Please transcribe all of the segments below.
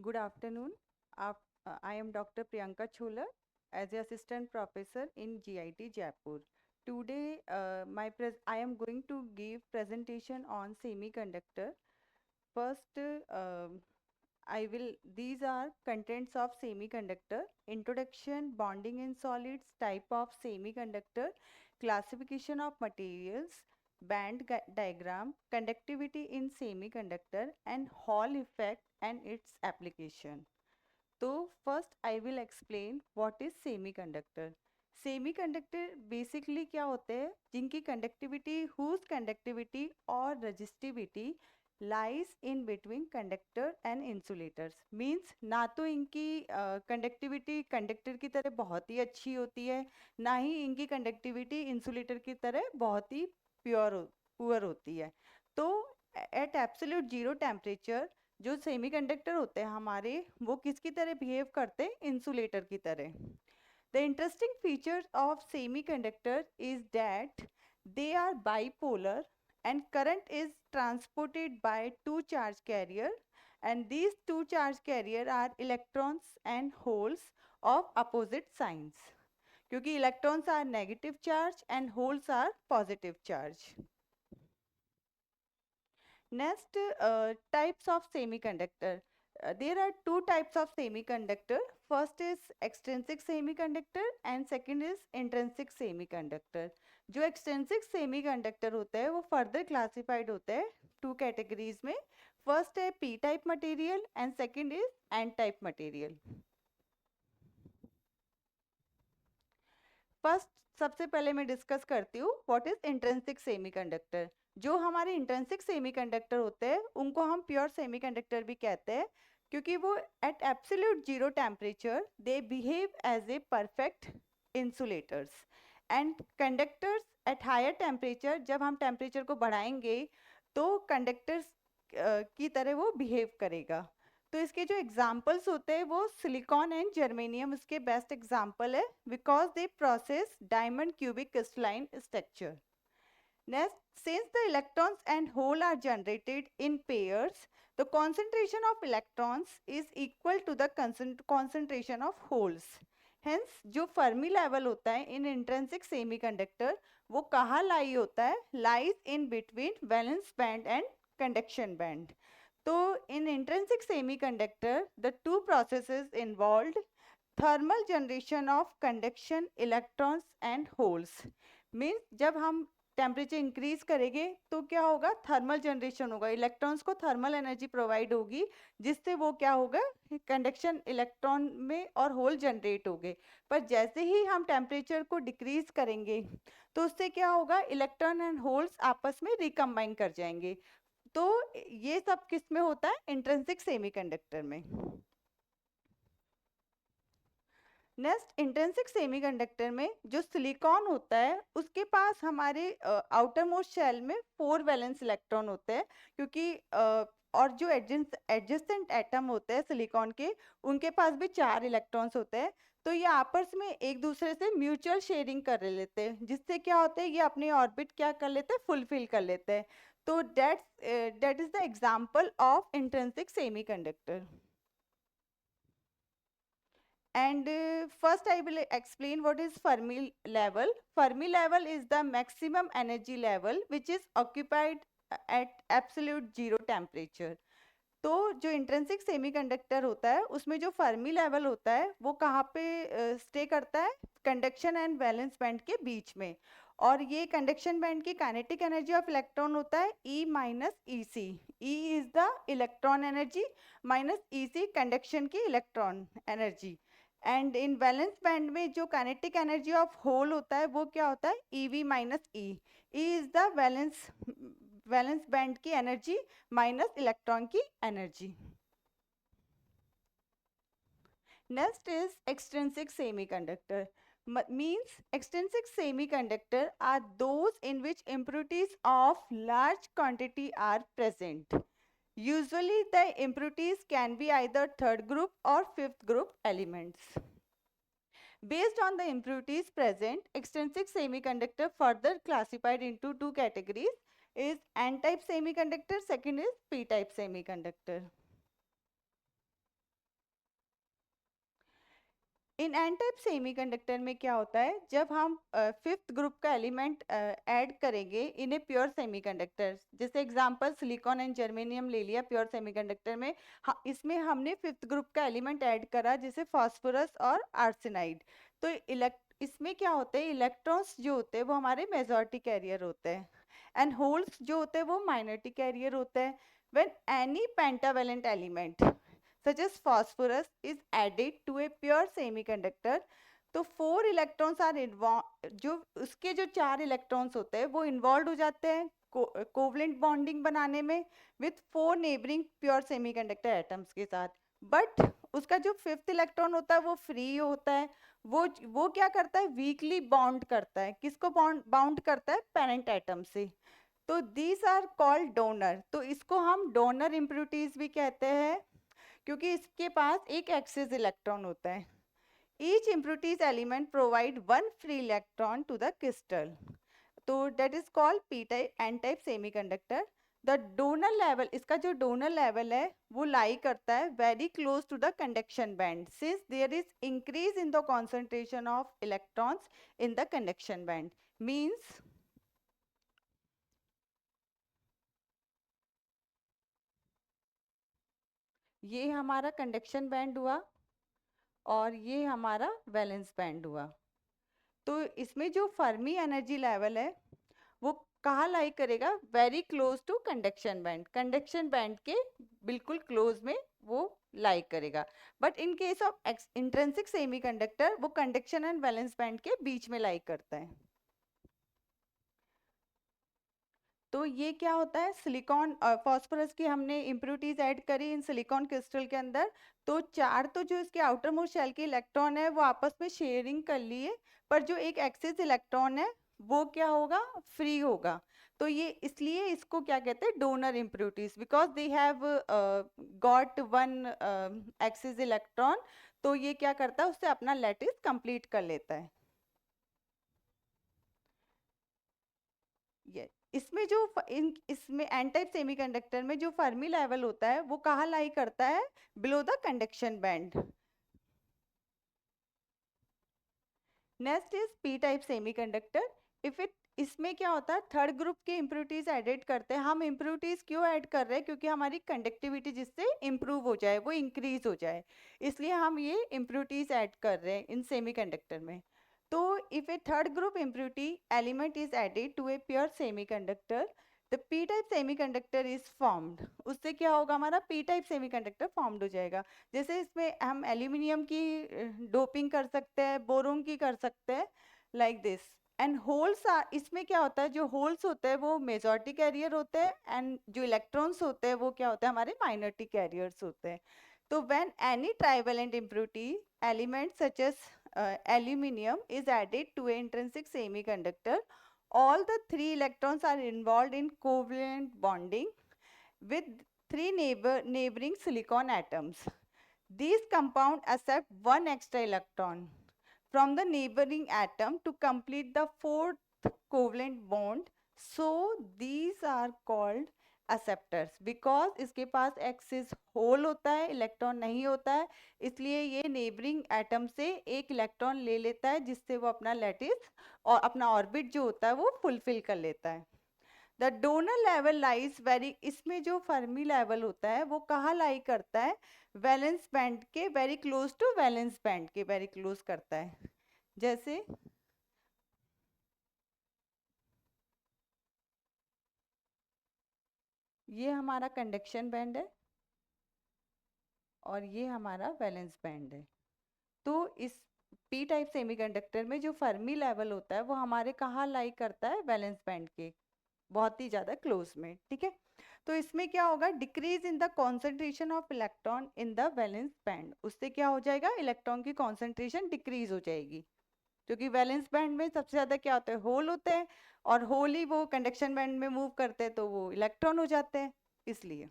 Good afternoon. I am Dr. Priyanka Chola as the Assistant Professor in GIT Jaipur. Today, I am going to give presentation on semiconductor. First, these are contents of semiconductor, introduction, bonding in solids, type of semiconductor, classification of materials, diagram, conductivity in semiconductor, and Hall effect and its application. तो first I will explain what is semiconductor. Semiconductor basically क्या होते हैं, जिनकी conductivity whose conductivity और resistivity lies in between conductor and insulators. Means ना तो इनकी conductivity conductor की तरह बहुत ही अच्छी होती है, ना ही इनकी कंडक्टिविटी इंसुलेटर की तरह बहुत ही पुअर होती है। तो एट एब्सोल्यूट जीरो टेम्परेचर जो सेमीकंडक्टर होते हैं हमारे, वो किसकी तरह बिहेव करते हैं? इंसुलेटर की तरह। The interesting feature of semiconductor is that they are bipolar and current is transported by two charge carrier, and these two charge carrier are electrons and holes of opposite signs, क्योंकि electrons are negative charge and holes are positive charge. Next, types of semiconductor. There are two types of semiconductor. First is extrinsic semiconductor and second is intrinsic semiconductor. जो extrinsic semiconductor होते हैं वो further classified होते हैं two categories में. First है p type material and second is n type material. First सबसे पहले मैं डिस्कस करती हूँ व्हाट इज इंट्रिंसिक सेमीकंडक्टर। जो हमारे इंट्रिंसिक सेमीकंडक्टर होते हैं उनको हम प्योर सेमीकंडक्टर भी कहते हैं, क्योंकि वो at absolute zero temperature they behave as a perfect insulators and conductors at higher temperature. जब हम टेम्परेचर को बढ़ाएंगे तो कंडक्टर्स की तरह वो बिहेव करेगा। तो इसके जो एग्जाम्पल्स होते हैं वो सिलिकॉन एंड जर्मेनियम इसके बेस्ट एग्जाम्पल है, because they process diamond cubic crystalline structure. Next, since the electrons and hole are generated in pairs, the concentration of electrons is equal to the concentration of holes. Hence, जो Fermi level होता है इन intrinsic semiconductor वो कहाँ लाई होता है? Lies in between valence band and conduction band. तो in intrinsic semiconductor the two processes involved thermal generation of conduction electrons and holes. Means जब हम टेम्परेचर इंक्रीज करेंगे तो क्या होगा? थर्मल जनरेशन होगा, इलेक्ट्रॉन्स को थर्मल एनर्जी प्रोवाइड होगी, जिससे वो क्या होगा? कंडक्शन इलेक्ट्रॉन में और होल जनरेट होंगे. पर जैसे ही हम टेम्परेचर को डिक्रीज करेंगे तो उससे क्या होगा? इलेक्ट्रॉन एंड होल्स आपस में रिकम्बाइन कर जाएंगे. तो ये सब किस में होता है? इंट्रिंसिक सेमीकंडक्टर में. नेक्स्ट, इंट्रिंसिक सेमीकंडक्टर में जो सिलिकॉन होता है उसके पास हमारे आउटर मोस्ट शेल में 4 वैलेंस इलेक्ट्रॉन होते हैं, क्योंकि और जो एडजेसेंट एटम होते हैं सिलिकॉन के उनके पास भी 4 इलेक्ट्रॉन्स होते हैं. तो ये आपस में एक दूसरे से म्यूचुअल शेयरिंग कर लेते हैं, जिससे क्या होता है? ये अपनी ऑर्बिट क्या कर लेते हैं? फुलफिल कर लेते हैं. तो that is the example of intrinsic semiconductor. And first I will explain what is Fermi level. Fermi level is the maximum energy level which is occupied at absolute zero temperature. तो जो intrinsic semiconductor होता है उसमें जो Fermi level होता है वो कहाँ पे स्टे करता है? कंडक्शन एंड वैलेंस बैंड के बीच में. और ये कंडक्शन बैंड की काइनेटिक एनर्जी ऑफ इलेक्ट्रॉन होता है E minus E C. E is the electron energy minus E C conduction की electron energy. And in valence band में जो काइनेटिक एनर्जी ऑफ होल होता है वो क्या होता है? E V minus E. E is the valence band की एनर्जी माइनस इलेक्ट्रॉन की energy. Next is extrinsic semiconductor. Means extrinsic semiconductor are those in which impurities of large quantity are present. Usually the impurities can be either third group or fifth group elements. Based on the impurities present, extrinsic semiconductor further classified into two categories is N-type semiconductor, second is P-type semiconductor. In N type semiconductor में क्या होता है, जब हम fifth group का element add करेंगे इन a pure semiconductor, जैसे example silicon and germanium ले लिया प्योर सेमीकंडक्टर में, इसमें हमने फिफ्थ ग्रुप का एलिमेंट ऐड करा जैसे फास्फोरस और आर्सेनाइड। तो इसमें क्या होते हैं, इलेक्ट्रॉन्स जो होते हैं वो हमारे मेजॉरिटी कैरियर होते हैं एंड होल्स जो होते हैं वो माइनॉरिटी कैरियर होते हैं। When any pentavalent element such as phosphorus is added to a pure semiconductor, तो 4 इलेक्ट्रॉन्स आर जो उसके जो 4 इलेक्ट्रॉन्स होते हैं वो इन्वॉल्व हो जाते हैं कोवलेंट बॉन्डिंग बनाने में with 4 neighbouring pure semiconductor atoms के साथ। बट उसका जो फिफ्थ इलेक्ट्रॉन होता है वो फ्री होता है, वो क्या करता है, वीकली बॉन्ड करता है, किसको बाउंड करता है, पेरेंट एटम से। तो दीज आर कॉल्ड डोनर, तो इसको हम डोनर इम्प्यूरिटीज भी कहते हैं क्योंकि इसके पास एक एक्सिस इलेक्ट्रॉन होता है। Each impurities element provide one free electron to the crystal, तो that is called P type N type semiconductor. The donor level, इसका जो डोनर लेवल है वो लाई करता है very close to the conduction band, since there is increase in the concentration of electrons in the conduction band. Means ये हमारा conduction band हुआ और ये हमारा वैलेंस बैंड हुआ। तो इसमें जो फर्मी एनर्जी लेवल है वो कहाँ लाई करेगा, very close to conduction band, conduction band के बिल्कुल क्लोज में वो लाई करेगा। But in case of intrinsic semiconductor वो कंडक्शन एंड वैलेंस बैंड के बीच में लाई करता है। तो ये क्या होता है, सिलिकॉन फास्फोरस की हमने इम्प्यूरिटीज ऐड करी इन सिलिकॉन क्रिस्टल के अंदर, तो चार तो जो इसके आउटर मोस्ट शेल के इलेक्ट्रॉन है वो आपस में शेयरिंग कर लिए, पर जो एक एक्सिस इलेक्ट्रॉन है वो क्या होगा, फ्री होगा। तो ये इसलिए इसको क्या कहते हैं, donor impurities, because they have got one axis electron, तो ये क्या करता है, उससे अपना लैटिस कंप्लीट कर लेता है। ये इसमें जो इसमें एन टाइप सेमीकंडक्टर में जो फर्मी लेवल होता है वो कहाँ लाई करता है, below the conduction band. Next is P type semiconductor. If it इसमें क्या होता है, थर्ड ग्रुप के इम्प्यूरिटीज एडेड करते हैं। हम इम्प्यूरिटीज क्यों ऐड कर रहे हैं, क्योंकि हमारी कंडक्टिविटी जिससे इम्प्रूव हो जाए, वो इंक्रीज हो जाए, इसलिए हम ये इम्प्यूरिटीज ऐड कर रहे हैं इन सेमीकंडक्टर में। तो if a third group impurity element is added to a pure semiconductor, the p type semiconductor is formed, उससे क्या होगा, हमारा p type semiconductor formed हो जाएगा। जैसे इसमें हम एल्यूमिनियम की डोपिंग कर सकते हैं, बोरोन की कर सकते हैं, like this. And holes are, इसमें क्या होता है, जो होल्स होते हैं वो मेजॉरिटी कैरियर होते हैं एंड जो इलेक्ट्रॉन्स होते हैं वो क्या होते हैं, हमारे माइनॉरिटी कैरियर्स होते हैं। तो when any trivalent impurity element such as aluminium is added to an intrinsic semiconductor, all the 3 electrons are involved in covalent bonding with 3 neighboring silicon atoms. These compounds accept one extra electron from the neighboring atom to complete the fourth covalent bond. So these are called acceptors, because इसके पास axis whole होता है, electron नहीं होता है, इसलिए ये neighbouring atom से एक इलेक्ट्रॉन ले लेता है जिससे वो अपना लैटिस और अपना ऑर्बिट जो होता है वो फुलफिल कर लेता है। The donor level lies very, इसमें जो फर्मी लेवल होता है वो कहाँ लाई करता है, वैलेंस बैंड के very close to valence band के वेरी क्लोज करता है। जैसे ये हमारा कंडक्शन बैंड है और ये हमारा वैलेंस बैंड है। तो इस पी टाइप सेमीकंडक्टर में जो फर्मी लेवल होता है वो हमारे कहाँ लाई करता है, वैलेंस बैंड के बहुत ही ज़्यादा क्लोज में, ठीक है। तो इसमें क्या होगा, decrease in the concentration of electron in the valence band, उससे क्या हो जाएगा, इलेक्ट्रॉन की कॉन्सेंट्रेशन डिक्रीज हो जाएगी, क्योंकि वैलेंस बैंड में सबसे ज़्यादा क्या होता है, होल होते हैं, और होल ही वो कंडक्शन बैंड में मूव करते हैं तो वो इलेक्ट्रॉन हो जाते हैं, इसलिए।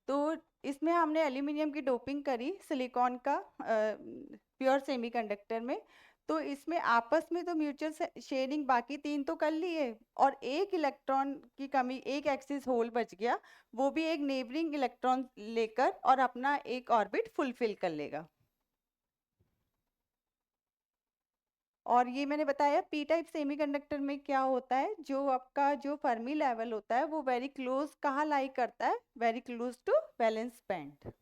तो इसमें हमने एल्यूमिनियम की डोपिंग करी सिलिकॉन का प्योर सेमीकंडक्टर में, तो इसमें आपस में तो म्यूचुअल शेयरिंग बाकी 3 तो कर लिए, और एक इलेक्ट्रॉन की कमी, एक एक्सिस होल बच गया, वो भी एक नेबरिंग इलेक्ट्रॉन लेकर और अपना एक ऑर्बिट फुलफिल कर लेगा। और ये मैंने बताया पी टाइप सेमीकंडक्टर में क्या होता है, जो आपका जो फर्मी लेवल होता है वो वेरी क्लोज कहाँ लाई करता है, very close to valence band.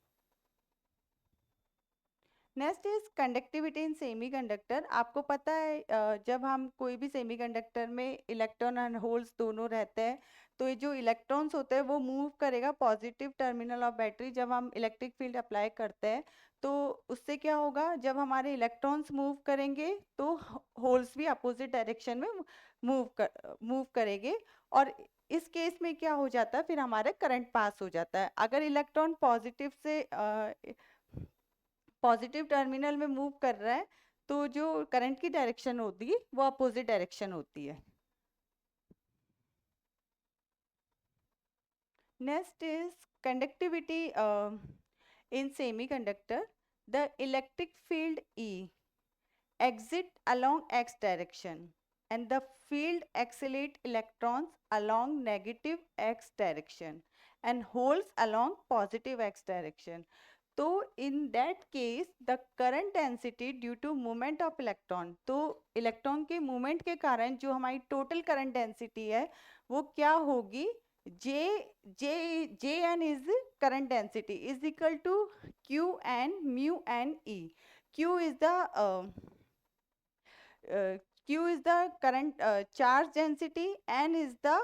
Next is conductivity in semiconductor. आपको पता है जब हम कोई भी सेमीकंडक्टर में इलेक्ट्रॉन एंड होल्स दोनों रहते हैं, तो ये जो इलेक्ट्रॉन्स होते हैं वो मूव करेगा पॉजिटिव टर्मिनल ऑफ बैटरी। जब हम इलेक्ट्रिक फील्ड अप्लाई करते हैं तो उससे क्या होगा, जब हमारे इलेक्ट्रॉन्स मूव करेंगे तो होल्स भी अपोजिट डायरेक्शन में मूव करेंगे, और इस केस में क्या हो जाता है, फिर हमारे करंट पास हो जाता है। अगर इलेक्ट्रॉन पॉजिटिव टर्मिनल में मूव कर रहा है तो जो करंट की डायरेक्शन होती है वो अपोजिट डायरेक्शन होती है। Next is conductivity in semiconductor. The electric field E exit along x direction and the field accelerate electrons along negative x direction and holes along positive x direction. तो in that case the current density due to movement of electron, तो electron के movement के कारण जो हमारी total current density है वो क्या होगी, J J N is current density is equal to Q N mu N E. Q is the Q is the current charge density, N is the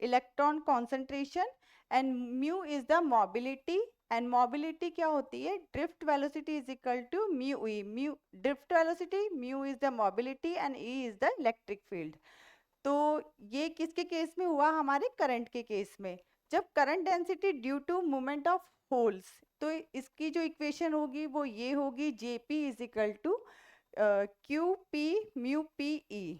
electron concentration, and mu is the mobility. And mobility क्या होती है, drift velocity is equal to mu E. Mu drift velocity, mu is the mobility and E is the electric field. तो ये किसके case में हुआ, हमारे current के केस में। जब current density due to movement of holes, तो इसकी जो इक्वेशन होगी वो ये होगी, Jp is equal to Q P mu P E.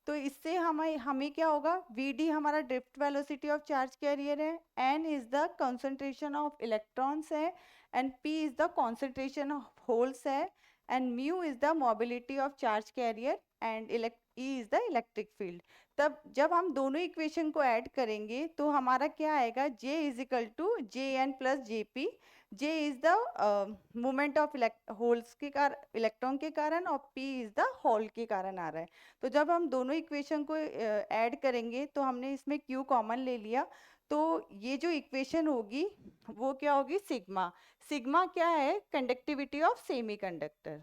तो इससे हमें क्या होगा, वी डी हमारा drift velocity of charge carrier है, N is the concentration of electrons है, and P is the concentration of holes है, and mu is the mobility of charge carrier, and E is the electric field. तब जब हम दोनों equation को add करेंगे तो हमारा क्या आएगा, J is equal to J N plus J P. J is the movement of holes के कारण, इलेक्ट्रॉन के कारण, और पी इज द होल के कारण आ रहा है। तो जब हम दोनों इक्वेशन को ऐड करेंगे तो हमने इसमें क्यू कॉमन ले लिया, तो ये जो इक्वेशन होगी वो क्या होगी, सिग्मा। सिग्मा क्या है, कंडक्टिविटी ऑफ सेमीकंडक्टर।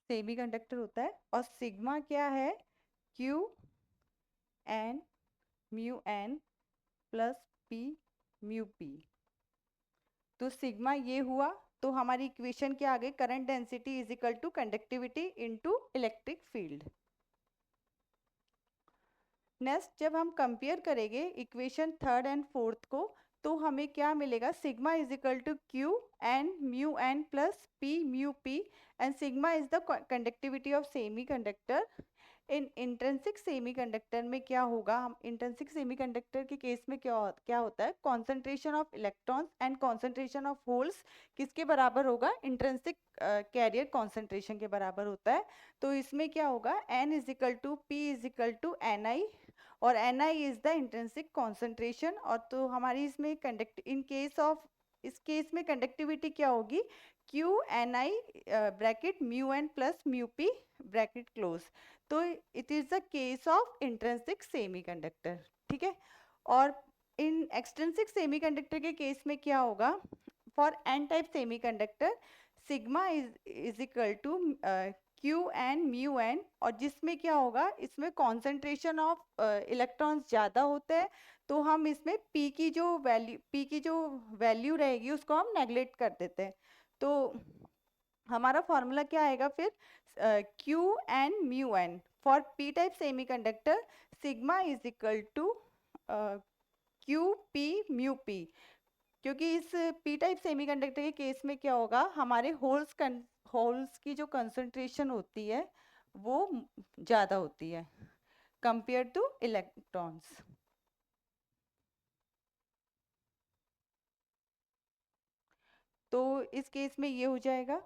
सेमीकंडक्टर होता है, और सिग्मा क्या है, Q N mu N plus P mu P. तो सिग्मा ये हुआ, तो हमारी इक्वेशन क्या आ गई, current density is equal to conductivity into electric field. Next जब हम कंपेयर करेंगे इक्वेशन थर्ड एंड फोर्थ को, तो हमें क्या मिलेगा, sigma is equal to Q N mu N plus P mu P, and sigma is the conductivity of semiconductor. In intrinsic semiconductor में क्या होगा, हम इंट्रिंसिक सेमीकंडक्टर के केस में क्या होता है, concentration of electrons and concentration of holes किसके बराबर होगा, इंट्रिंसिक कैरियर कॉन्सेंट्रेशन के बराबर होता है। तो इसमें क्या होगा, N is equal to P is equal to N I, और N I is the intrinsic concentration. और तो हमारी इसमें कंडक्ट इन केस ऑफ, इस केस में कंडक्टिविटी क्या होगी, Q N I bracket mu N plus mu P bracket close. तो it is the case of intrinsic semiconductor, ठीक है। और इन एक्सट्रिंसिक सेमीकंडक्टर के केस में क्या होगा, for N type semiconductor sigma is equal to Q N mu N, और जिसमें क्या होगा, इसमें कॉन्सेंट्रेशन ऑफ इलेक्ट्रॉन्स ज़्यादा होते हैं, तो हम इसमें पी की जो वैल्यू रहेगी उसको हम नेग्लेक्ट कर देते हैं। तो हमारा फॉर्मूला क्या आएगा फिर, Q N mu N for P type semiconductor, sigma is equal to Q P mu P. क्योंकि इस पी टाइप सेमीकंडक्टर के केस में क्या होगा, हमारे होल्स की जो कंसंट्रेशन होती है वो ज़्यादा होती है कंपेयर टू इलेक्ट्रॉन्स। तो इस केस में ये हो जाएगा।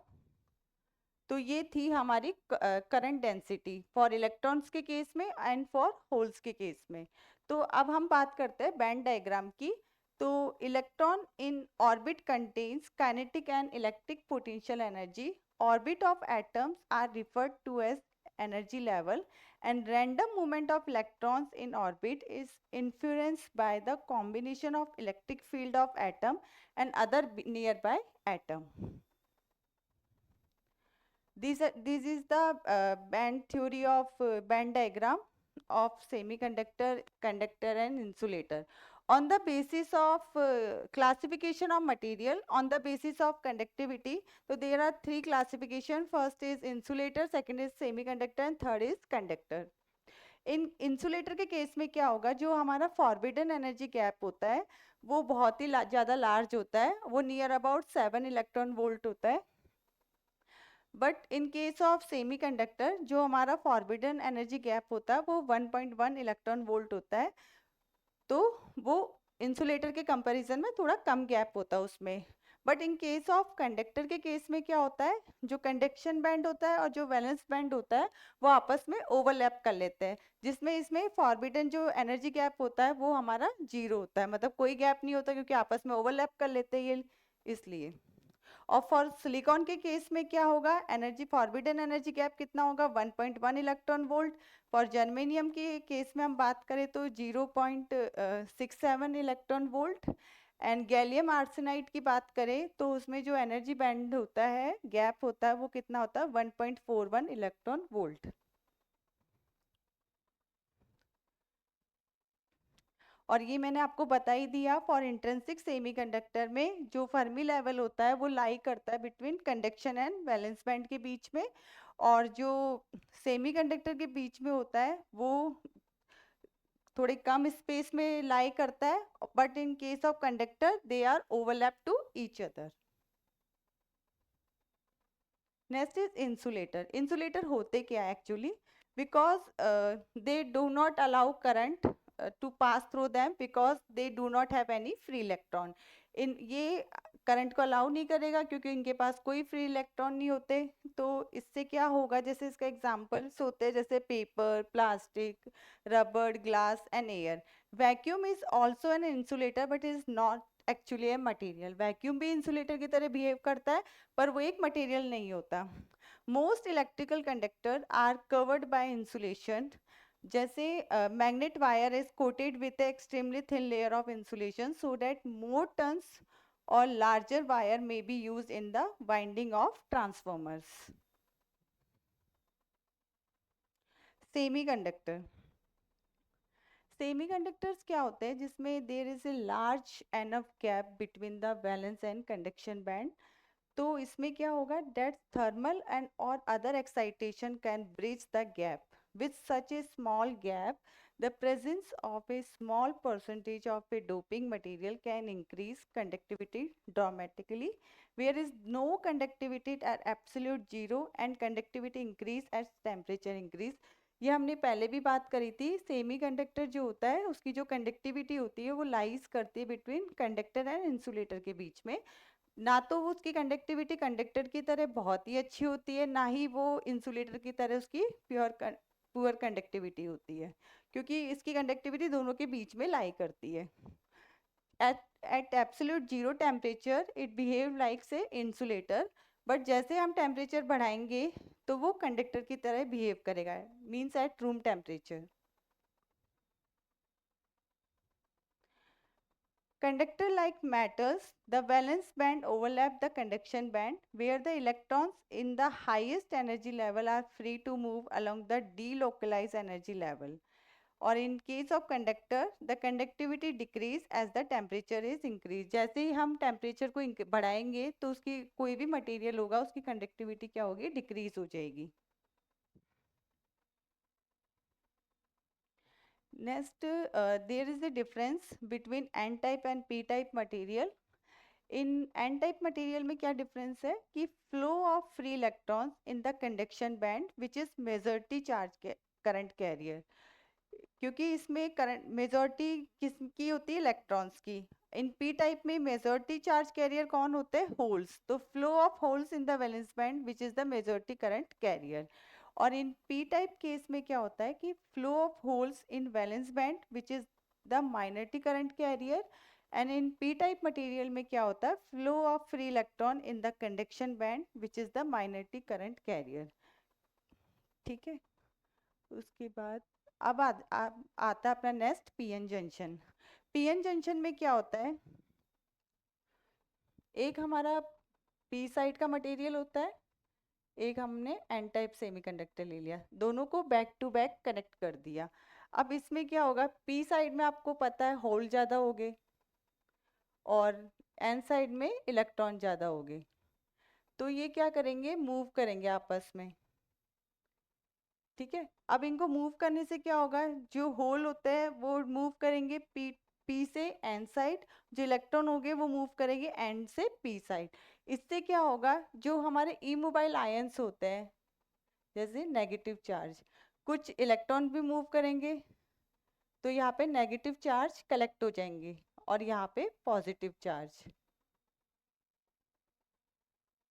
तो ये थी हमारी करंट डेंसिटी फॉर इलेक्ट्रॉन्स के केस में एंड फॉर होल्स के केस में। तो अब हम बात करते हैं बैंड डायग्राम की। तो electron in orbit contains kinetic and electric potential energy. Orbit of atoms are referred to as energy level, and random movement of electrons in orbit is influenced by the combination of electric field of atom and other nearby atom. This is the band theory of band diagram of semiconductor, conductor and insulator. On the basis of classification of material, on the basis of conductivity, so there are three classification. First is insulator, second is semiconductor and third is conductor. In insulator के case में क्या होगा, जो हमारा forbidden energy gap होता है वो बहुत ही ज़्यादा लार्ज होता है, वो नियर अबाउट 7 इलेक्ट्रॉन वोल्ट होता है। But in case of semiconductor जो हमारा फॉरबिडन एनर्जी गैप होता है वो 1.1 इलेक्ट्रॉन वोल्ट होता है, तो वो इंसुलेटर के कंपैरिजन में थोड़ा कम गैप होता है उसमें। But in case of conductor के केस में क्या होता है, जो कंडक्शन बैंड होता है और जो वैलेंस बैंड होता है वो आपस में ओवरलैप कर लेते हैं, जिसमें इसमें फॉरबिडन जो एनर्जी गैप होता है वो हमारा 0 होता है, मतलब कोई गैप नहीं होता क्योंकि आपस में ओवरलैप कर लेते हैं ये, इसलिए। और फॉर सिलिकॉन के केस में क्या होगा, एनर्जी फॉरबिडन एनर्जी गैप कितना होगा, 1.1 इलेक्ट्रॉन वोल्ट। फॉर जर्मेनियम के केस में हम बात करें तो 0.67 electron volt. And gallium arsenide की बात करें तो उसमें जो एनर्जी बैंड होता है, गैप होता है, वो कितना होता है, 1.41 इलेक्ट्रॉन वोल्ट। और ये मैंने आपको बता ही दिया, फॉर इंट्रिंसिक सेमीकंडक्टर में जो फर्मी लेवल होता है वो लाई करता है between conduction and valence band के बीच में, और जो सेमीकंडक्टर के बीच में होता है वो थोड़े कम स्पेस में लाई करता है, but in case of conductor they are overlap to each other. Next is insulator. Insulator होते क्या है actually, because they do not allow current to pass through them because they do not have any free electron. इन ये current को allow नहीं करेगा क्योंकि इनके पास कोई फ्री इलेक्ट्रॉन नहीं होते। तो इससे क्या होगा, जैसे इसका एग्जांपल्स होते हैं जैसे paper, plastic, rubber, glass and air. Vacuum is also an insulator but is not actually a material. Vacuum भी इंसुलेटर की तरह बिहेव करता है पर वो एक मटेरियल नहीं होता। Most electrical conductor are covered by insulation. जैसे magnet wire is coated with extremely thin layer of insulation so that more turns और लार्जर वायर में be use in the winding of transformers. Semiconductor, semiconductors क्या होते हैं जिसमें there is a large enough gap between the valence and conduction band. तो इसमें क्या होगा, दैट थर्मल एंड और other excitation can bridge the gap. With such A small gap the presence of a small percentage of a doping material can increase conductivity dramatically, whereas no conductivity at absolute zero and conductivity increase as temperature increase। ये हमने पहले भी बात करी थी, semiconductor जो होता है उसकी जो कंडक्टिविटी होती है वो लाइज करती है बिटवीन कंडक्टर एंड इंसुलेटर के बीच में। ना तो वो उसकी कंडक्टिविटी कंडक्टर की तरह बहुत ही अच्छी होती है, ना ही वो इंसुलेटर की तरह उसकी पुअर कंडक्टिविटी होती है, क्योंकि इसकी कंडक्टिविटी दोनों के बीच में लाई करती है। At absolute zero temperature it behave like से इंसुलेटर, बट जैसे हम टेम्परेचर बढ़ाएंगे तो वो कंडक्टर की तरह बिहेव करेगा, means eight room temperature. Conductor like metals, the valence band overlap the conduction band where the electrons in the highest energy level are free to move along the delocalized energy level. और in case of conductor, the conductivity decrease as the temperature is increased। जैसे ही हम temperature को बढ़ाएंगे तो उसकी कोई भी material होगा उसकी conductivity क्या होगी, decrease हो जाएगी। Next, there is a difference between n-type and p-type material। In N type material में क्या डिफरेंस है कि flow of free electrons in the conduction band which is majority charge current carrier. क्योंकि इसमें करंट मेजॉरिटी किसकी होती है, electrons की। इन पी टाइप में मेजॉरिटी चार्ज कैरियर कौन होते हैं, होल्स। तो flow of holes in the valence band which is the majority current carrier. और इन पी टाइप केस में क्या होता है कि flow of holes in valence band which is the minority current carrier. And in P type material में क्या होता है, flow of free electron in the conduction band which is the minority current carrier. ठीक है। उसके बाद अब आता है अपना next PN junction. PN junction में क्या होता है, एक हमारा पी साइड का मटेरियल होता है, एक हमने एन टाइप सेमीकंडक्टर ले लिया, दोनों को बैक टू बैक कनेक्ट कर दिया। अब इसमें क्या होगा, पी साइड में आपको पता है होल ज़्यादा हो गए और एन साइड में इलेक्ट्रॉन ज़्यादा हो गए। तो ये क्या करेंगे, मूव करेंगे आपस में। ठीक है। अब इनको मूव करने से क्या होगा, जो होल होते हैं वो मूव करेंगे पी से एन साइड, जो इलेक्ट्रॉन होंगे वो मूव करेंगे एन से पी साइड। इससे क्या होगा, जो हमारे इमोबाइल आयंस होते हैं जैसे नेगेटिव चार्ज, कुछ इलेक्ट्रॉन भी मूव करेंगे तो यहाँ पे नेगेटिव चार्ज कलेक्ट हो जाएंगे और यहाँ पे पॉजिटिव चार्ज।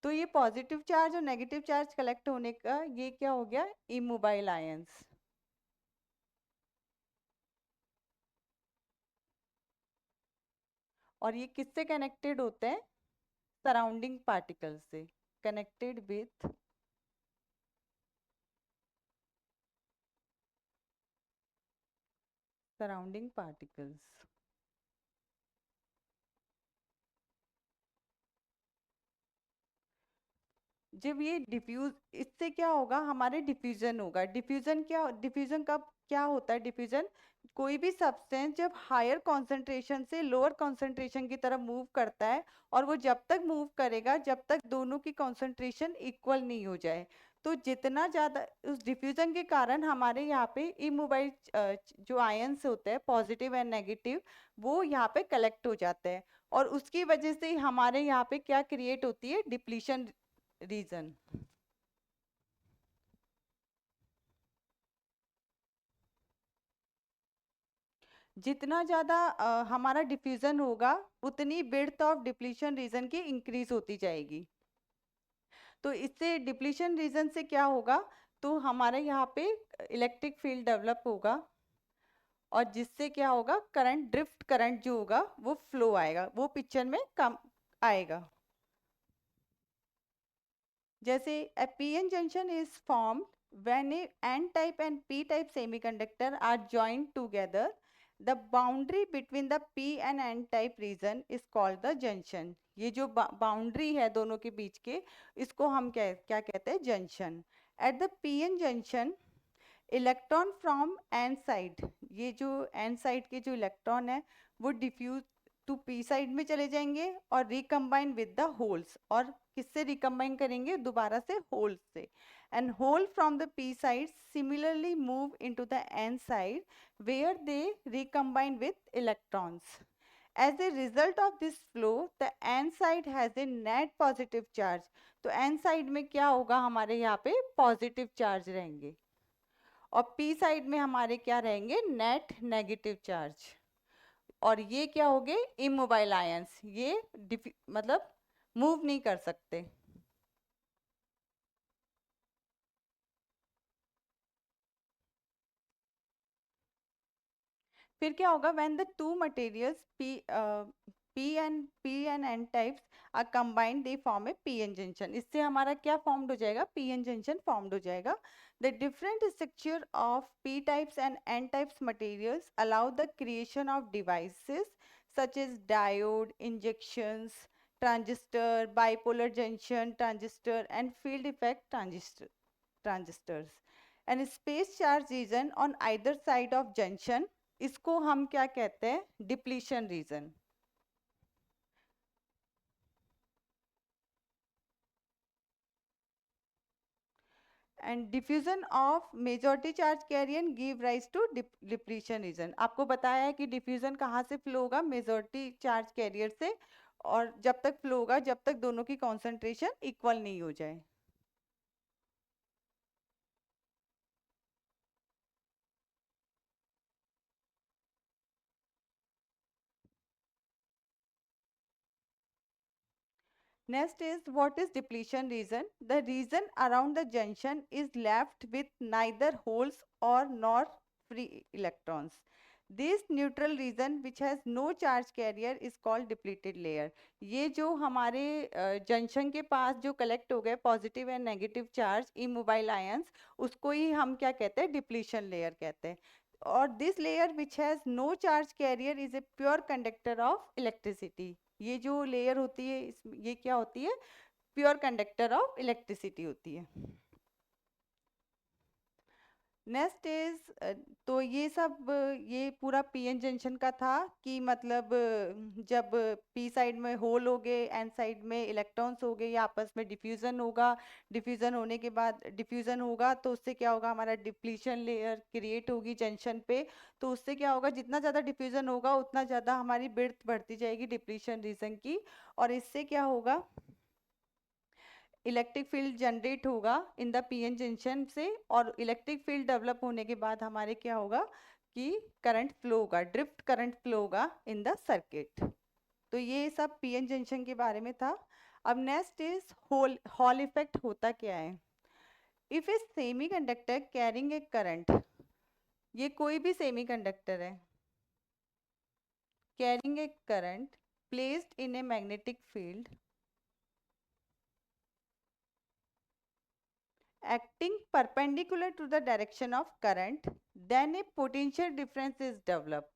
तो ये पॉजिटिव चार्ज और नेगेटिव चार्ज कलेक्ट होने का ये क्या हो गया, इमोबाइल आयंस। और ये किससे कनेक्टेड होते हैं, सराउंडिंग पार्टिकल से, कनेक्टेड विथ सराउंडिंग पार्टिकल्स। जब ये डिफ्यूज, इससे क्या होगा, हमारे डिफ्यूजन होगा। डिफ्यूजन क्या, डिफ्यूजन कब क्या होता है, डिफ्यूजन कोई भी सब्सटेंस जब हायर कॉन्सेंट्रेशन से लोअर कॉन्सेंट्रेशन की तरफ मूव करता है, और वो जब तक मूव करेगा जब तक दोनों की कॉन्सेंट्रेशन इक्वल नहीं हो जाए। तो जितना ज़्यादा उस डिफ्यूजन के कारण हमारे यहाँ पे इमोबाइल जो आयंस होते हैं पॉजिटिव एंड नेगेटिव, वो यहाँ पे कलेक्ट हो जाते हैं, और उसकी वजह से हमारे यहाँ पे क्या क्रिएट होती है, डिप्लीशन रीजन। जितना ज़्यादा हमारा डिफ्यूजन होगा उतनी विड्थ ऑफ डिप्लीशन रीजन की इंक्रीज होती जाएगी। तो इससे डिप्लीशन रीजन से क्या होगा, तो हमारे यहाँ पे इलेक्ट्रिक फील्ड डेवलप होगा, और जिससे क्या होगा, करंट ड्रिफ्ट करंट जो होगा वो फ्लो आएगा, वो पिक्चर में कम आएगा। जैसे a p-n junction is formed when a n-type and p-type semiconductor are joined together. The boundary between the p and n-type region is called the junction. ये जो बाउंड्री है दोनों के बीच के, इसको हम क्या क्या कहते हैं, junction. At the p-n junction, electron from N side, ये जो एन साइड के जो इलेक्ट्रॉन है वो डिफ्यूज टू पी साइड में चले जाएंगे और रिकम्बाइन विद द होल्स, और किससे रिकम्बाइन करेंगे, दोबारा से होल्स से। And hole from the P side similarly move into the N side where they recombine with electrons. As a result of this flow, the n side has a net positive charge. तो n side में क्या होगा, हमारे यहाँ पे positive charge रहेंगे, और P side में हमारे क्या रहेंगे, नेट नेगेटिव चार्ज। और ये क्या हो गए, इमोबाइल आयंस, ये मतलब मूव नहीं कर सकते। फिर क्या होगा, when the two materials P and N types are combined they form a PN junction. इससे हमारा क्या फॉर्म्ड हो जाएगा, पीएन जंक्शन फॉर्म्ड हो जाएगा। The different structure of P types and N types materials allow the creation of devices such as diode, injections transistor, bipolar junction transistor and field effect transistors and space charge region on either side of junction, इसको हम क्या कहते हैं, depletion region. And diffusion of majority charge carrier give rise to depletion region. आपको बताया है कि diffusion कहाँ से फ्लो होगा, मेजॉरिटी चार्ज कैरियर से, और जब तक फ्लो होगा जब तक दोनों की कॉन्सेंट्रेशन इक्वल नहीं हो जाए। Next is what is depletion region? The region around the junction is left with neither holes or nor free electrons. This neutral region which has no charge carrier is called depleted layer. ये जो हमारे junction के पास जो collect हो गए positive and negative charge immobile ions, उसको ही हम क्या कहते हैं? डिप्लीशन लेयर कहते हैं. और this layer which has no charge carrier is a pure conductor of electricity. ये जो लेयर होती है ये क्या होती है? प्योर कंडक्टर ऑफ इलेक्ट्रिसिटी होती है. नेक्स्ट इज तो ये सब ये पूरा पीएन जंक्शन का था कि मतलब जब पी साइड में होल हो गए, एन साइड में इलेक्ट्रॉन्स हो गए, या आपस में डिफ्यूजन होगा. डिफ्यूजन होने के बाद डिफ्यूजन होगा तो उससे क्या होगा? हमारा डिप्लीशन लेयर क्रिएट होगी जंक्शन पे. तो उससे क्या होगा? जितना ज़्यादा डिफ्यूजन होगा उतना ज़्यादा हमारी बिर्थ बढ़ती जाएगी डिप्लीशन रीजन की. और इससे क्या होगा? इलेक्ट्रिक फील्ड जनरेट होगा इन द पीएन जंक्शन से. और इलेक्ट्रिक फील्ड डेवलप होने के बाद हमारे क्या होगा कि करंट फ्लो होगा, ड्रिफ्ट करंट फ्लो होगा इन द सर्किट. तो ये सब पीएन जंक्शन के बारे में था. अब next is hole. Hall effect होता क्या है? If a semiconductor carrying a current, ये कोई भी सेमी कंडक्टर है, carrying a current placed in a magnetic field acting perpendicular to the direction of current, then a potential difference is developed.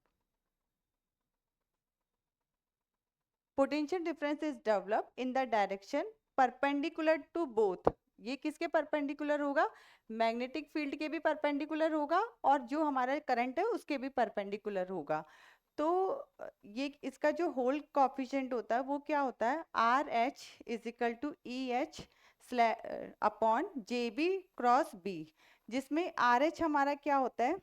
Potential difference is developed in the direction perpendicular to both. ये किसके perpendicular होगा? Magnetic field के भी perpendicular होगा और जो हमारा current है उसके भी परपेंडिकुलर होगा. तो ये इसका जो होल कोफिशिएंट होता है वो क्या होता है? R H is equal to E H upon J B cross B, जिसमें आर एच हमारा क्या होता है?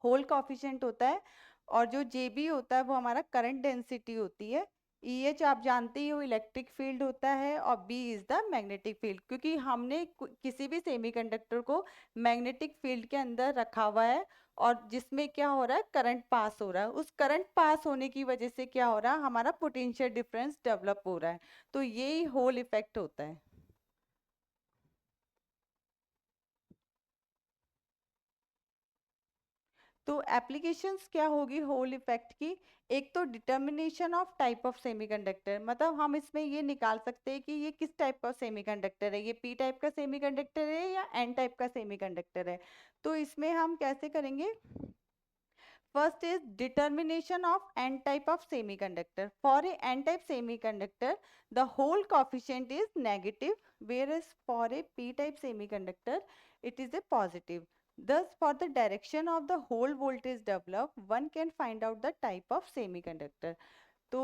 होल कोफिशिएंट होता है. और जो जे बी होता है वो हमारा करंट डेंसिटी होती है. ई एच आप जानते ही हो इलेक्ट्रिक फील्ड होता है और B is the magnetic field. क्योंकि हमने किसी भी सेमीकंडक्टर को मैग्नेटिक फील्ड के अंदर रखा हुआ है और जिसमें क्या हो रहा है? करंट पास हो रहा है. उस करंट पास होने की वजह से क्या हो रहा है? हमारा पोटेंशियल डिफरेंस डेवलप हो रहा है. तो यही होल इफेक्ट होता है. तो एप्लीकेशंस क्या होगी होल इफेक्ट की? एक तो determination of type of semiconductor, मतलब हम इसमें ये निकाल सकते हैं कि ये किस टाइप का सेमीकंडक्टर है, ये पी टाइप का सेमीकंडक्टर है या एन टाइप का सेमीकंडक्टर है. तो इसमें हम कैसे करेंगे? First is determination of n type of semiconductor. For a n type semiconductor, the hole coefficient is negative, whereas for a p type semiconductor, it is a positive. Thus, for the direction of the hole voltage developed, one can find out the type of semiconductor. तो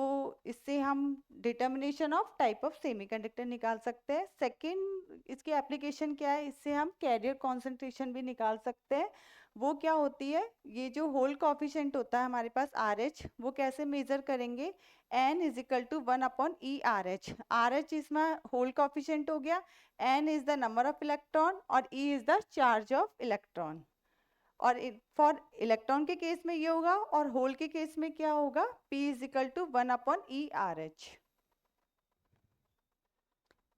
इससे हम determination of type of semiconductor निकाल सकते हैं. Second इसकी application क्या है? इससे हम कैरियर कॉन्सेंट्रेशन भी निकाल सकते हैं. वो क्या होती है? ये जो होल कोफिशिएंट होता है हमारे पास आर एच, वो कैसे मेजर करेंगे? N is equal to 1 upon E R H. R H इसमें होल कोफिशिएंट हो गया, N is the number of electron और E is the charge of electron. और फॉर इलेक्ट्रॉन के केस में ये होगा और होल के केस में क्या होगा? P is equal to 1 upon E R H.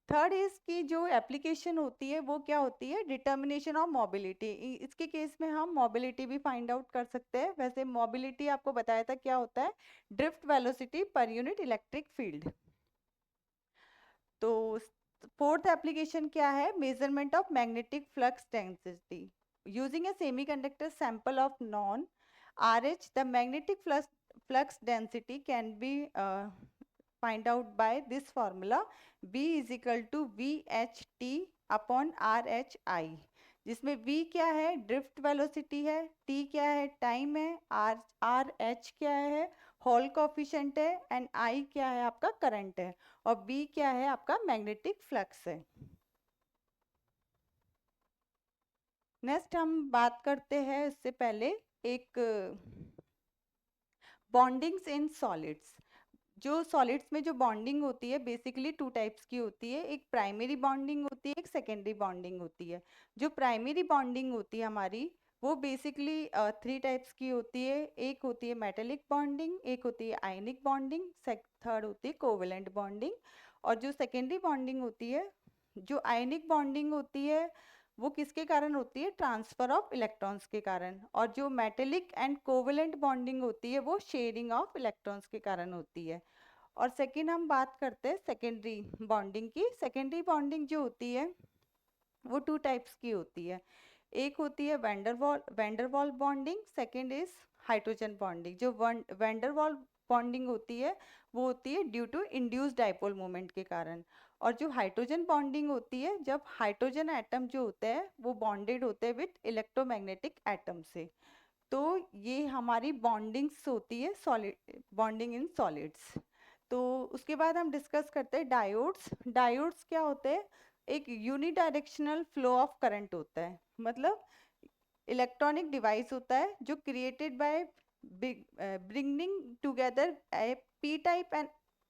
Third इसकी जो एप्लीकेशन होती है वो क्या होती है? Determination of mobility. इसके केस में हम मोबिलिटी भी फाइंड आउट कर सकते हैं. वैसे मोबिलिटी आपको बताया था क्या होता है? Drift velocity per unit electric field. तो फोर्थ एप्लीकेशन क्या है? Measurement of magnetic flux density. Using a semiconductor sample of non RH, the magnetic flux density can be find out by this formula. B is equal to VHT upon RHI, जिसमें V क्या है? Drift velocity है, T क्या है? Time है, RH क्या है? Hall coefficient है, एंड I क्या है? आपका करंट है, और B क्या है? आपका मैग्नेटिक फ्लक्स है. नेक्स्ट हम बात करते हैं इससे पहले एक बॉन्डिंग्स इन सॉलिड्स. जो सॉलिड्स में जो बॉन्डिंग होती है बेसिकली टू टाइप्स की होती है. एक प्राइमरी बॉन्डिंग होती है, एक सेकेंडरी बॉन्डिंग होती है. जो प्राइमरी बॉन्डिंग होती है हमारी वो बेसिकली 3 टाइप्स की होती है. एक होती है मेटेलिक बॉन्डिंग, एक होती है आयनिक बॉन्डिंग, थर्ड होती है कोवेलेंट बॉन्डिंग. और जो सेकेंडरी बॉन्डिंग होती है, जो आयनिक बॉन्डिंग होती है, वो किसके कारण होती है? ट्रांसफर ऑफ इलेक्ट्रॉन्स के कारण। और जो मेटेलिक एंड कोवेलेंट बॉन्डिंग होती है वो शेयरिंग ऑफ इलेक्ट्रॉन्स के कारण होती है। और सेकेंड हम बात करते हैं सेकेंडरी बॉन्डिंग की। सेकेंडरी बॉन्डिंग जो होती है वो 2 टाइप्स की होती है। एक होती है van der Waals bonding, second is hydrogen bonding. जो वैंडरवाल बॉन्डिंग होती है वो होती है due to induced dipole moment के कारण। और जो हाइड्रोजन बॉन्डिंग होती है जब हाइड्रोजन एटम जो होते हैं वो बॉन्डेड होते हैं विथ इलेक्ट्रोमैग्नेटिक एटम से। तो ये हमारी बॉन्डिंग्स होती है सॉलिड, बॉन्डिंग इन सॉलिड्स। तो उसके बाद हम डिस्कस करते हैं डायोड्स। डायोड्स क्या होते हैं? एक यूनिडायरेक्शनल फ्लो ऑफ करंट होता है, मतलब इलेक्ट्रॉनिक डिवाइस होता है जो created by bringing together a P type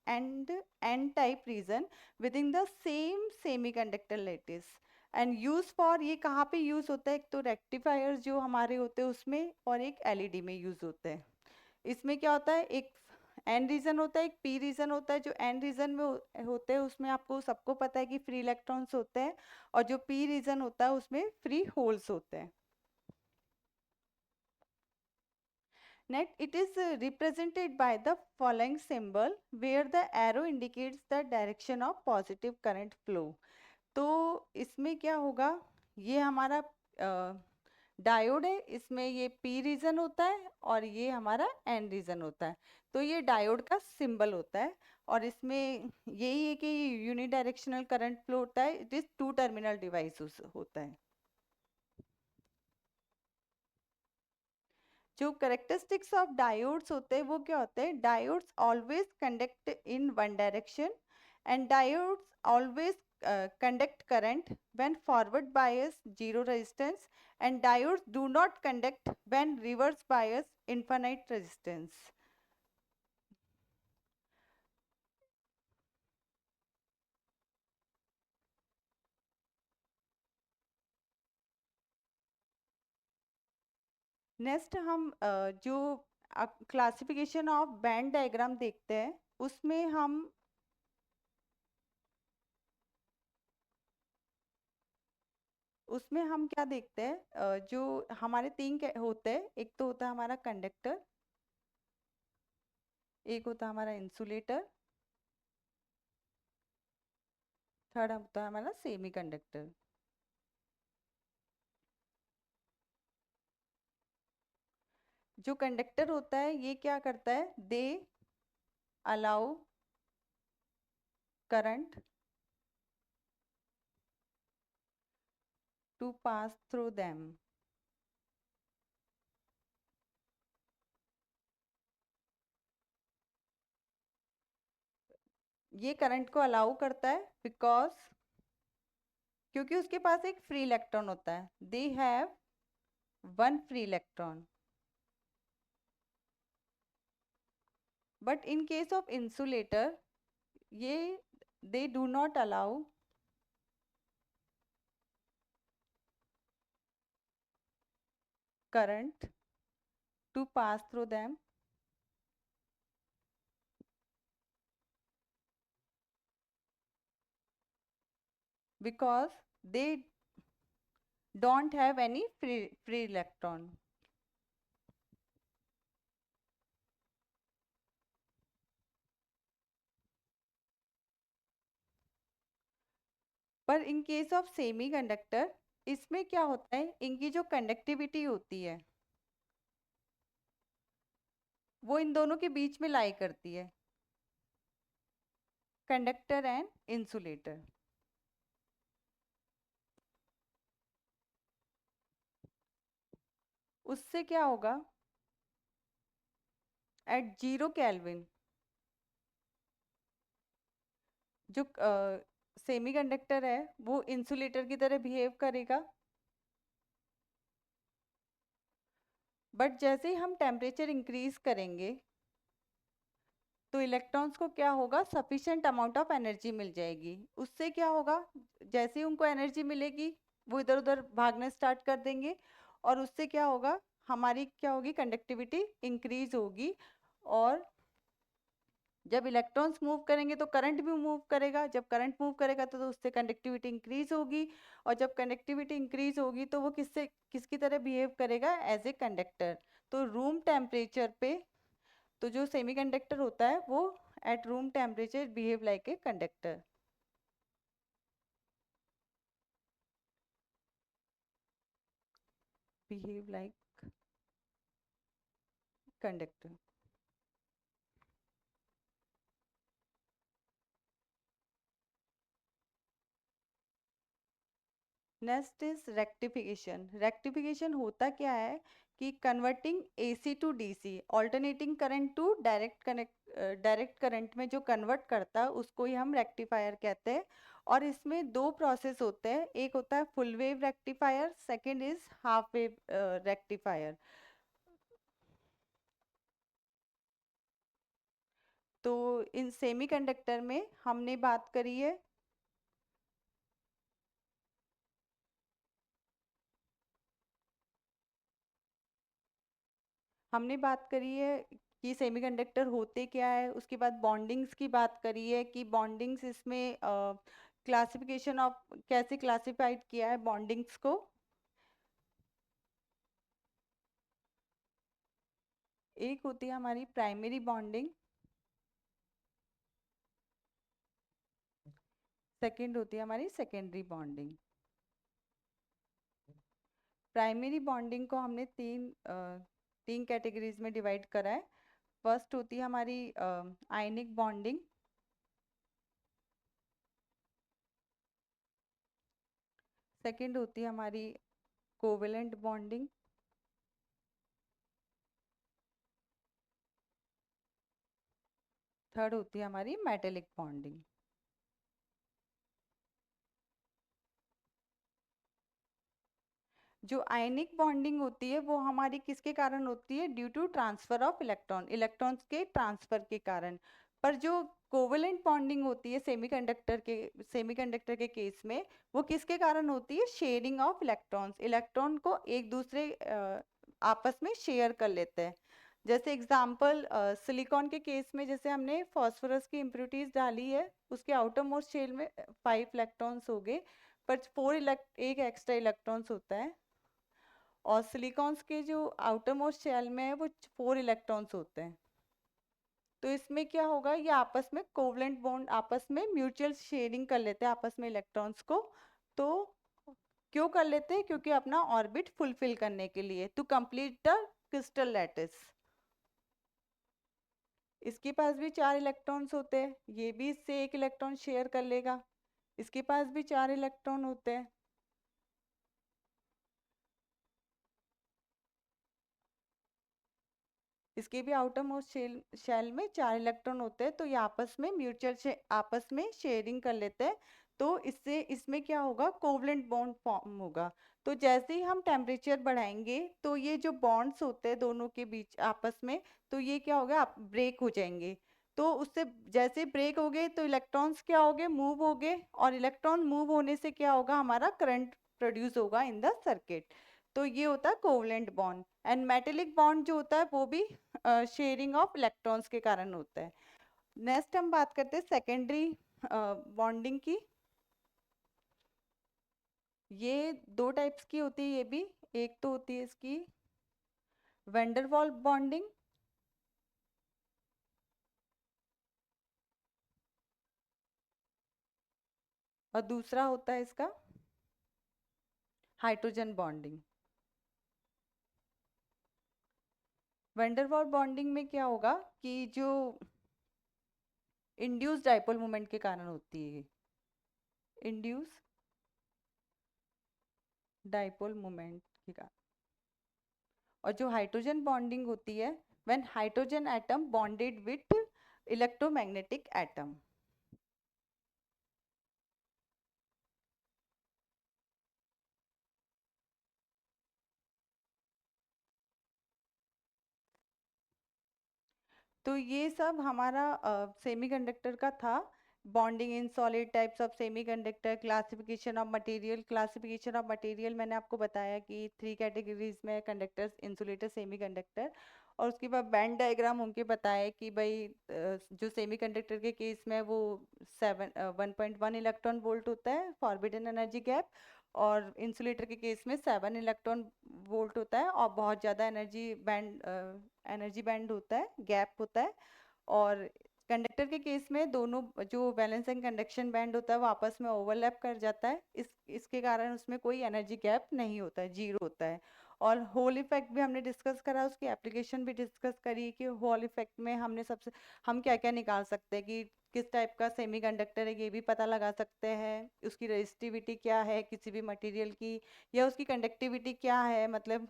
and N type region within the same semiconductor lattice and use for. ये कहाँ पे यूज होता है? एक तो रेक्टिफायर्स जो हमारे होते हैं उसमें, और एक एलईडी में यूज होता है। इसमें क्या होता है? एक एन रीजन होता है, एक पी रीजन होता है। जो एन रीजन में होते हैं उसमें आपको सबको पता है कि फ्री इलेक्ट्रॉन्स होते हैं, और जो पी रीजन होता है उसमें फ्री होल्स होते हैं। Net, it is represented by the following symbol where the arrow indicates the direction of positive current flow. तो इसमें क्या होगा? ये हमारा डायोड है, इसमें ये पी रीजन होता है और ये हमारा एन रीजन होता है। तो ये डायोड का सिंबल होता है, और इसमें यही है कि यूनिडायरेक्शनल करंट फ्लो होता है। इट इज 2 टर्मिनल डिवाइस होता है। जो करेक्टरिस्टिक्स ऑफ डायोड्स होते हैं वो क्या होते हैं? Diodes always conduct in one direction, and diodes always conduct current when forward bias zero resistance, and diodes do not conduct when reverse bias infinite resistance. Next हम जो क्लासिफिकेशन ऑफ बैंड डायग्राम देखते हैं उसमें हम क्या देखते हैं? जो हमारे 3 होते हैं, एक तो होता है हमारा कंडक्टर, एक होता है हमारा इंसुलेटर, थर्ड होता है हमारा सेमी कंडक्टर। जो कंडक्टर होता है ये क्या करता है? They allow current to pass through them. ये करंट को अलाउ करता है बिकॉज, क्योंकि उसके पास एक फ्री इलेक्ट्रॉन होता है। They have one free electron. But in case of insulator ये they do not allow current to pass through them because they don't have any free electron. पर इन केस ऑफ सेमी कंडक्टर इसमें क्या होता है? इनकी जो कंडक्टिविटी होती है वो इन दोनों के बीच में लाई करती है, कंडक्टर एंड इंसुलेटर। उससे क्या होगा? एट 0 केल्विन जो सेमी कंडक्टर है वो इंसुलेटर की तरह बिहेव करेगा। बट जैसे ही हम टेम्परेचर इंक्रीज करेंगे तो इलेक्ट्रॉन्स को क्या होगा? सफिशिएंट अमाउंट ऑफ एनर्जी मिल जाएगी। उससे क्या होगा? जैसे ही उनको एनर्जी मिलेगी वो इधर उधर भागना स्टार्ट कर देंगे, और उससे क्या होगा? हमारी क्या होगी? कंडक्टिविटी इंक्रीज होगी, और जब इलेक्ट्रॉन्स मूव करेंगे तो करंट भी मूव करेगा, जब करंट मूव करेगा तो उससे कंडक्टिविटी इंक्रीज होगी, और जब कंडक्टिविटी इंक्रीज होगी तो वो किसकी तरह बिहेव करेगा, एज ए कंडक्टर। तो रूम टेम्परेचर पे तो जो सेमीकंडक्टर होता है वो at room temperature behave like a conductor. Behave like conductor. Next is rectification. Rectification होता क्या है कि converting AC to DC, alternating current to direct current में जो कन्वर्ट करता है उसको ही हम रेक्टिफायर कहते हैं। और इसमें दो प्रोसेस होते हैं, एक होता है full wave rectifier, second is half wave rectifier. तो इन सेमीकंडक्टर में हमने बात करी है, हमने बात करी है कि सेमीकंडक्टर होते क्या है, उसके बाद बॉन्डिंग्स की बात करी है कि बॉन्डिंग्स इसमें क्लासिफिकेशन ऑफ कैसे क्लासिफाइड किया है बॉन्डिंग्स को। एक होती है हमारी प्राइमरी बॉन्डिंग, सेकंड होती है हमारी सेकेंडरी बॉन्डिंग। प्राइमरी बॉन्डिंग को हमने तीन कैटेगरीज में डिवाइड करा है। फर्स्ट होती है हमारी आयनिक बॉन्डिंग, सेकंड होती है हमारी कोवेलेंट बॉन्डिंग, थर्ड होती है हमारी मेटेलिक बॉन्डिंग। जो आयनिक बॉन्डिंग होती है वो हमारी किसके कारण होती है, due to transfer of electron, electrons के ट्रांसफर के कारण। पर जो कोवेलेंट बॉन्डिंग होती है सेमीकंडक्टर के केस में वो किसके कारण होती है, शेयरिंग ऑफ इलेक्ट्रॉन्स, इलेक्ट्रॉन को एक दूसरे आपस में शेयर कर लेते हैं। जैसे एग्जाम्पल सिलिकॉन के केस में, जैसे हमने फॉस्फोरस की इम्प्योरिटीज डाली है, उसके आउटर मोस्ट शेल में 5 इलेक्ट्रॉन्स हो गए, पर एक एक्स्ट्रा इलेक्ट्रॉन्स होता है। और सिलिकॉन्स के जो आउटर मोस्ट शेल में है वो 4 इलेक्ट्रॉन्स होते हैं। तो इसमें क्या होगा, ये आपस में कोवलेंट बॉन्ड, आपस में म्यूचुअल शेयरिंग कर लेते हैं आपस में इलेक्ट्रॉन्स को। तो क्यों कर लेते हैं, क्योंकि अपना ऑर्बिट फुलफिल करने के लिए, to complete the crystal lattice. इसके पास भी 4 इलेक्ट्रॉन्स होते हैं, ये भी इससे एक इलेक्ट्रॉन शेयर कर लेगा, इसके पास भी 4 इलेक्ट्रॉन होते हैं। इसके भी आउटर मोस्ट शेल में 4 इलेक्ट्रॉन होते हैं, तो ये आपस में शेयरिंग कर लेते हैं। तो इससे इसमें क्या होगा, कोवलेंट बॉन्ड फॉर्म होगा। तो जैसे ही हम टेम्परेचर बढ़ाएंगे तो ये जो बॉन्ड्स होते हैं दोनों के बीच आपस में, तो ये क्या होगा, ब्रेक हो जाएंगे। तो उससे जैसे ब्रेक हो गए तो इलेक्ट्रॉन्स क्या हो गए, मूव हो गए, और इलेक्ट्रॉन मूव होने से क्या होगा, हमारा करंट प्रोड्यूस होगा इन द सर्किट। तो ये होता है covalent bond. And metallic bond जो होता है वो भी शेयरिंग ऑफ इलेक्ट्रॉन्स के कारण होता है। नेक्स्ट हम बात करते हैं सेकेंडरी बॉन्डिंग की। ये दो टाइप्स की होती है, ये भी एक तो होती है इसकी वेंडरवॉल बॉन्डिंग, और दूसरा होता है इसका हाइड्रोजन बॉन्डिंग। वेंडरवॉल बॉन्डिंग में क्या होगा कि जो इंड्यूस डाइपोल मोमेंट के कारण होती है, इंड्यूस डाइपोल मोमेंट के कारण। और जो हाइड्रोजन बॉन्डिंग होती है, when hydrogen atom bonded with electromagnetic atom. तो ये सब हमारा सेमीकंडक्टर का था। Bonding in solid types of semiconductor, classification of material मैंने आपको बताया कि 3 कैटेगरीज में कंडक्टर्स, इंसुलेटर, सेमीकंडक्टर। और उसके बाद बैंड डायग्राम उनके बताए कि भाई जो सेमीकंडक्टर के केस में वो 1.1 इलेक्ट्रॉन वोल्ट होता है फॉरबिडन एनर्जी गैप, और इंसुलेटर के केस में 7 इलेक्ट्रॉन वोल्ट होता है और बहुत ज़्यादा एनर्जी बैंड होता है, गैप होता है। और कंडक्टर के केस में दोनों जो वैलेंस एंड कंडक्शन बैंड होता है वो आपस में ओवरलैप कर जाता है, इसके कारण उसमें कोई एनर्जी गैप नहीं होता है, जीरो होता है। और होल इफेक्ट भी हमने डिस्कस करा, उसकी एप्लीकेशन भी डिस्कस करी कि होल इफेक्ट में हम क्या क्या निकाल सकते हैं कि किस टाइप का सेमीकंडक्टर है ये भी पता लगा सकते हैं, उसकी रेजिस्टिविटी क्या है किसी भी मटेरियल की, या उसकी कंडक्टिविटी क्या है, मतलब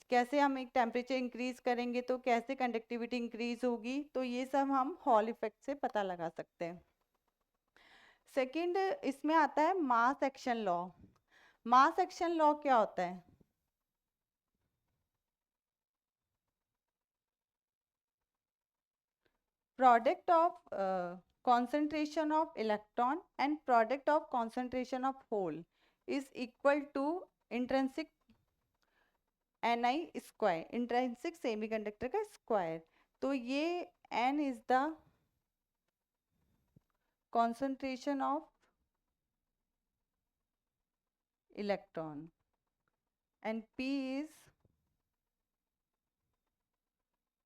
कैसे हम एक टेम्परेचर इंक्रीज करेंगे तो कैसे कंडक्टिविटी इंक्रीज होगी, तो ये सब हम हॉल इफेक्ट से पता लगा सकते हैं। सेकंड इसमें आता है mass action law. Mass action law क्या होता है? Product of concentration of electron and product of concentration of hole is equal to intrinsic Ni square, intrinsic semiconductor का स्क्वायर। तो ये N is the concentration of electron and P is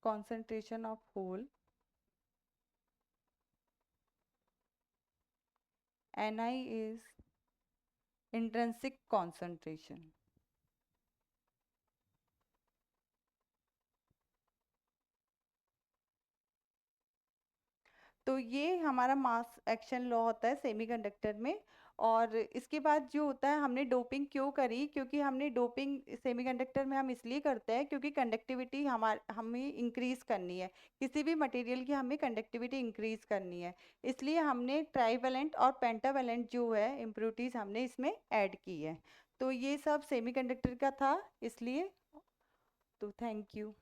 concentration of hole, Ni is intrinsic concentration। तो ये हमारा mass action law होता है semiconductor में। और इसके बाद जो होता है, हमने डोपिंग क्यों करी, क्योंकि हमने डोपिंग सेमीकंडक्टर में हम इसलिए करते हैं क्योंकि कंडक्टिविटी हमें इंक्रीज करनी है, किसी भी मटेरियल की हमें कंडक्टिविटी इंक्रीज करनी है, इसलिए हमने ट्राईवेलेंट और पेंटावेलेंट जो है इम्प्योरिटीज हमने इसमें ऐड की है। तो ये सब सेमीकंडक्टर का था, इसलिए तो थैंक यू।